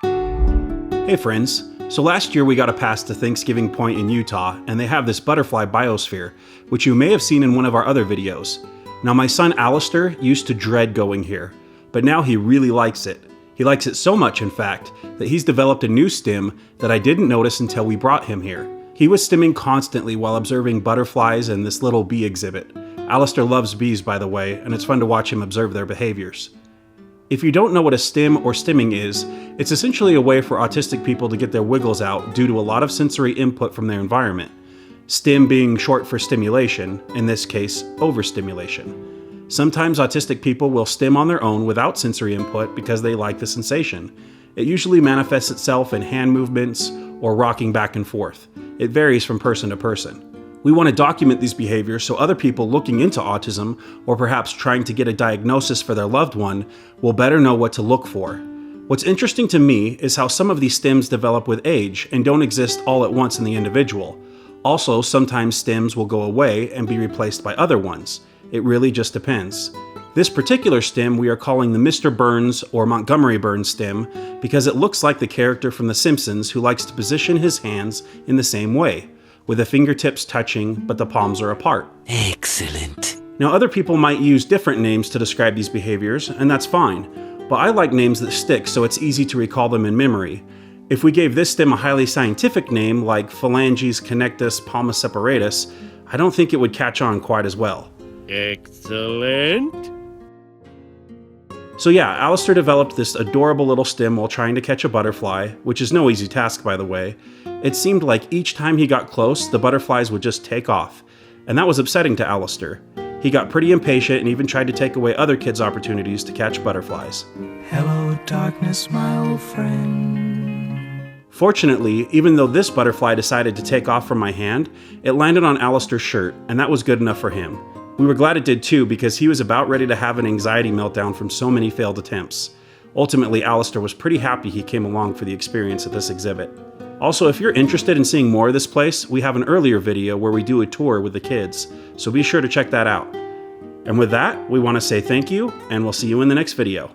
Hey friends, so last year we got a pass to Thanksgiving Point in Utah, and they have this butterfly biosphere, which you may have seen in one of our other videos. Now my son Alistair used to dread going here, but now he really likes it. He likes it so much, in fact, that he's developed a new stim that I didn't notice until we brought him here. He was stimming constantly while observing butterflies and this little bee exhibit. Alistair loves bees, by the way, and it's fun to watch him observe their behaviors. If you don't know what a stim or stimming is, it's essentially a way for autistic people to get their wiggles out due to a lot of sensory input from their environment. Stim being short for stimulation, in this case, overstimulation. Sometimes autistic people will stim on their own without sensory input because they like the sensation. It usually manifests itself in hand movements or rocking back and forth. It varies from person to person. We want to document these behaviors so other people looking into autism, or perhaps trying to get a diagnosis for their loved one, will better know what to look for. What's interesting to me is how some of these stims develop with age and don't exist all at once in the individual. Also, sometimes stims will go away and be replaced by other ones. It really just depends. This particular stim we are calling the Mr. Burns or Montgomery Burns stim because it looks like the character from The Simpsons who likes to position his hands in the same way, with the fingertips touching but the palms are apart. Excellent. Now other people might use different names to describe these behaviors, and that's fine, but I like names that stick so it's easy to recall them in memory. If we gave this stim a highly scientific name like Phalanges connectus palma separatus, I don't think it would catch on quite as well. Excellent. So yeah, Alistair developed this adorable little stim while trying to catch a butterfly, which is no easy task by the way. It seemed like each time he got close, the butterflies would just take off, and that was upsetting to Alistair. He got pretty impatient and even tried to take away other kids' opportunities to catch butterflies. Hello, darkness, my old friend. Fortunately, even though this butterfly decided to take off from my hand, it landed on Alistair's shirt, and that was good enough for him. We were glad it did too, because he was about ready to have an anxiety meltdown from so many failed attempts. Ultimately, Alistair was pretty happy he came along for the experience at this exhibit. Also, if you're interested in seeing more of this place, we have an earlier video where we do a tour with the kids, so be sure to check that out. And with that, we want to say thank you, and we'll see you in the next video.